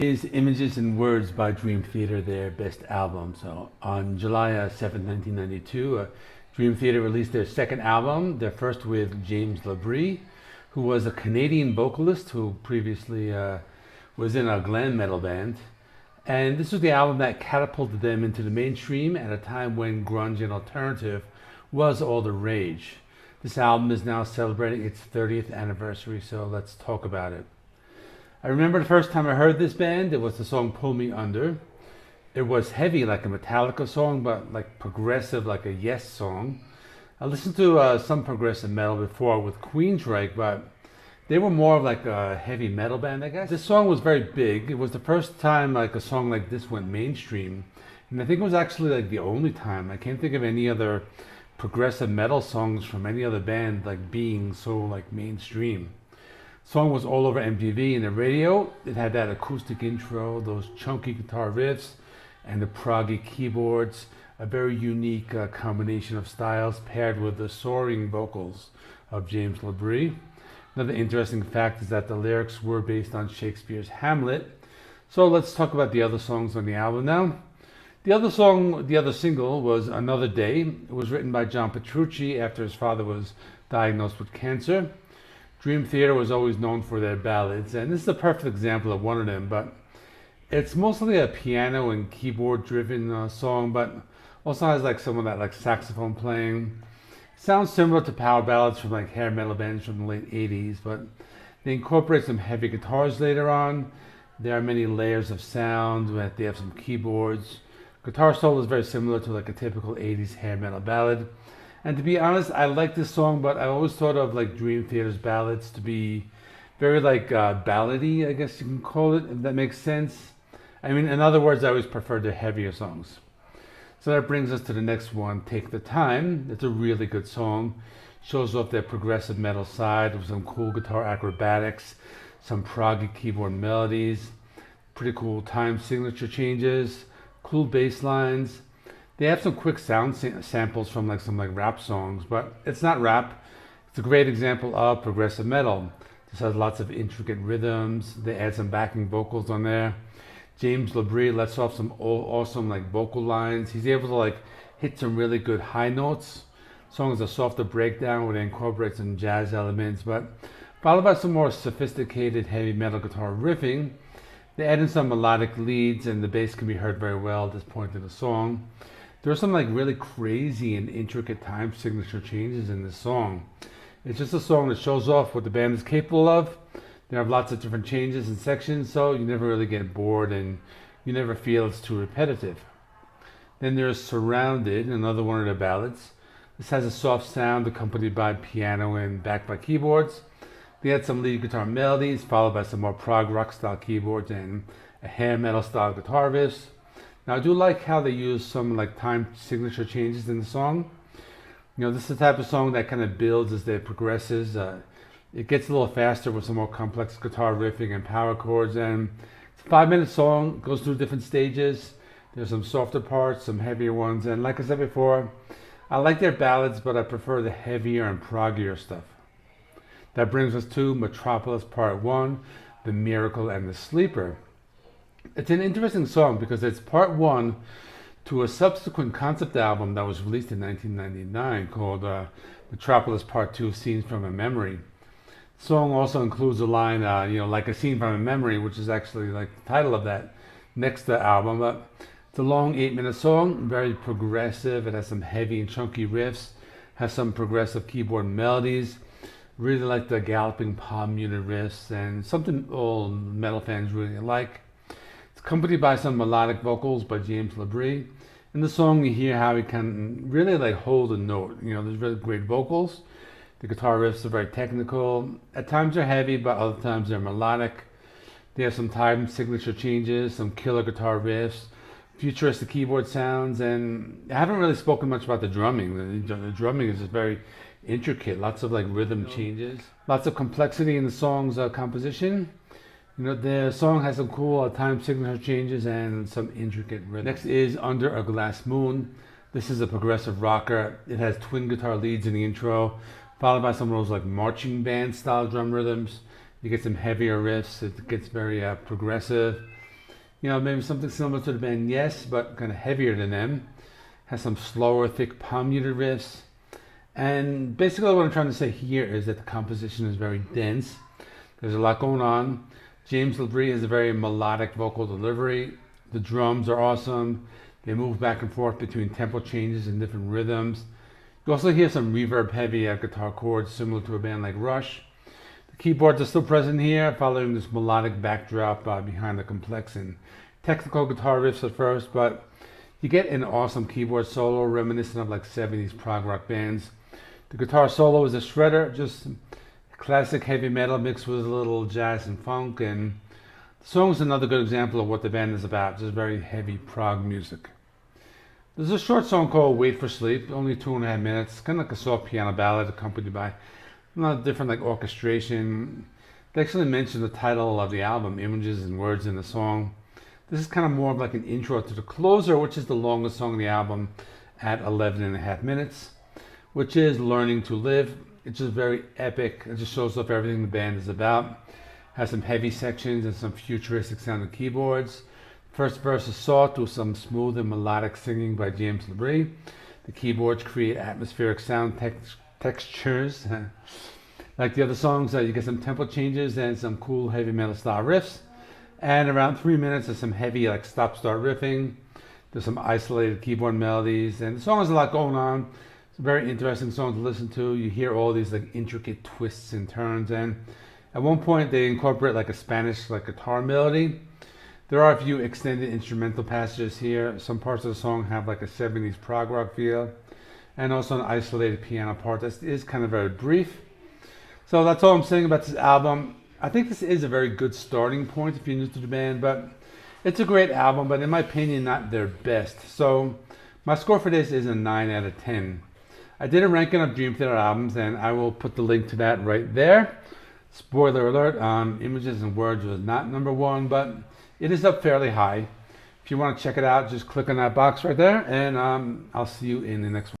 Is Images and Words by Dream Theater, their best album. So on July 7th, 1992, Dream Theater released their second album, their first with James LaBrie, who was a Canadian vocalist who previously was in a glam metal band. And this was the album that catapulted them into the mainstream at a time when grunge and alternative was all the rage. This album is now celebrating its 30th anniversary, so let's talk about it. I remember the first time I heard this band, it was the song Pull Me Under. It was heavy like a Metallica song, but like progressive like a Yes song. I listened to some progressive metal before with Queensryche, but they were more of like a heavy metal band, I guess. This song was very big. It was the first time like a song like this went mainstream. And I think it was actually like the only time. I can't think of any other progressive metal songs from any other band like being so like mainstream. Song was all over MTV and the radio. It had that acoustic intro, those chunky guitar riffs, and the proggy keyboards. A very unique combination of styles paired with the soaring vocals of James LaBrie. Another interesting fact is that the lyrics were based on Shakespeare's Hamlet. So let's talk about the other songs on the album now. The other single was Another Day. It was written by John Petrucci after his father was diagnosed with cancer. Dream Theater was always known for their ballads, and this is a perfect example of one of them, but it's mostly a piano and keyboard driven song, but also has like some of that like saxophone playing. Sounds similar to power ballads from like hair metal bands from the late 80s, but they incorporate some heavy guitars later on. There are many layers of sound, they have some keyboards. Guitar solo is very similar to like a typical 80s hair metal ballad. And to be honest, I like this song, but I always thought of like Dream Theater's ballads to be very like ballady, I guess you can call it, if that makes sense. I mean, in other words, I always preferred their heavier songs. So that brings us to the next one, Take the Time. It's a really good song. Shows off their progressive metal side with some cool guitar acrobatics, some proggy keyboard melodies, pretty cool time signature changes, cool bass lines. They have some quick sound samples from like some like rap songs, but it's not rap. It's a great example of progressive metal. This has lots of intricate rhythms. They add some backing vocals on there. James LaBrie lets off some awesome like vocal lines. He's able to like hit some really good high notes. The song is a softer breakdown where they incorporate some jazz elements, but followed by some more sophisticated heavy metal guitar riffing. They add in some melodic leads, and the bass can be heard very well at this point in the song. There are some like really crazy and intricate time signature changes in this song. It's just a song that shows off what the band is capable of. They have lots of different changes and sections, so you never really get bored and you never feel it's too repetitive. Then there's Surrounded, another one of the ballads. This has a soft sound accompanied by piano and backed by keyboards. They had some lead guitar melodies, followed by some more prog rock style keyboards and a hair metal style guitar riffs. Now I do like how they use some like time signature changes in the song. You know, this is the type of song that kind of builds as it progresses. It gets a little faster with some more complex guitar riffing and power chords, and it's a 5-minute song, goes through different stages. There's some softer parts, some heavier ones, and like I said before, I like their ballads, but I prefer the heavier and proggier stuff. That brings us to Metropolis Part 1, The Miracle and the Sleeper. It's an interesting song because it's part 1 to a subsequent concept album that was released in 1999 called Metropolis Part 2, Scenes from a Memory. The song also includes a line, like a scene from a memory, which is actually like the title of that next album. But it's a long 8-minute song, very progressive. It has some heavy and chunky riffs, has some progressive keyboard melodies. Really like the galloping palm muted riffs, and something all metal fans really like. It's accompanied by some melodic vocals by James LaBrie. In the song, you hear how he can really like hold a note. You know, there's really great vocals. The guitar riffs are very technical. At times they're heavy, but other times they're melodic. They have some time signature changes, some killer guitar riffs, futuristic keyboard sounds, and I haven't really spoken much about the drumming. The drumming is just very intricate, lots of like rhythm changes, lots of complexity in the song's composition. You know, the song has some cool time signature changes and some intricate rhythm. Next is Under a Glass Moon. This is a progressive rocker. It has twin guitar leads in the intro, followed by some of those like marching band style drum rhythms. You get some heavier riffs. It gets very progressive. Maybe something similar to the band Yes, but kind of heavier than them. Has some slower, thick palm muted riffs. And basically what I'm trying to say here is that the composition is very dense. There's a lot going on. James LaBrie has a very melodic vocal delivery. The drums are awesome. They move back and forth between tempo changes and different rhythms. You also hear some reverb heavy guitar chords similar to a band like Rush. The keyboards are still present here, following this melodic backdrop behind the complex and technical guitar riffs at first, but you get an awesome keyboard solo reminiscent of like 70s prog rock bands. The guitar solo is a shredder, just classic heavy metal mixed with a little jazz and funk, and the song is another good example of what the band is about, just very heavy prog music. There's a short song called Wait for Sleep, only 2.5 minutes, kind of like a soft piano ballad accompanied by a lot of different like orchestration. They actually mention the title of the album, Images and Words in the song. This is kind of more of like an intro to the closer, which is the longest song on the album at 11.5 minutes, which is Learning to Live. It's just very epic. It just shows off everything the band is about. Has some heavy sections and some futuristic sounding keyboards. First verse is sought with some smooth and melodic singing by James LaBrie. The keyboards create atmospheric sound textures. Like the other songs, you get some tempo changes and some cool heavy metal style riffs. And around 3 minutes of some heavy like stop-start riffing. There's some isolated keyboard melodies, and the song has a lot going on. It's a very interesting song to listen to. You hear all these like intricate twists and turns, and at one point they incorporate like a Spanish like guitar melody. There are a few extended instrumental passages here. Some parts of the song have like a 70s prog rock feel, and also an isolated piano part that is kind of very brief. So that's all I'm saying about this album. I think this is a very good starting point if you're new to the band, but it's a great album, but in my opinion, not their best. So my score for this is a 9 out of 10. I did a ranking of Dream Theater albums, and I will put the link to that right there. Spoiler alert, Images and Words was not number one, but it is up fairly high. If you want to check it out, just click on that box right there, and I'll see you in the next one.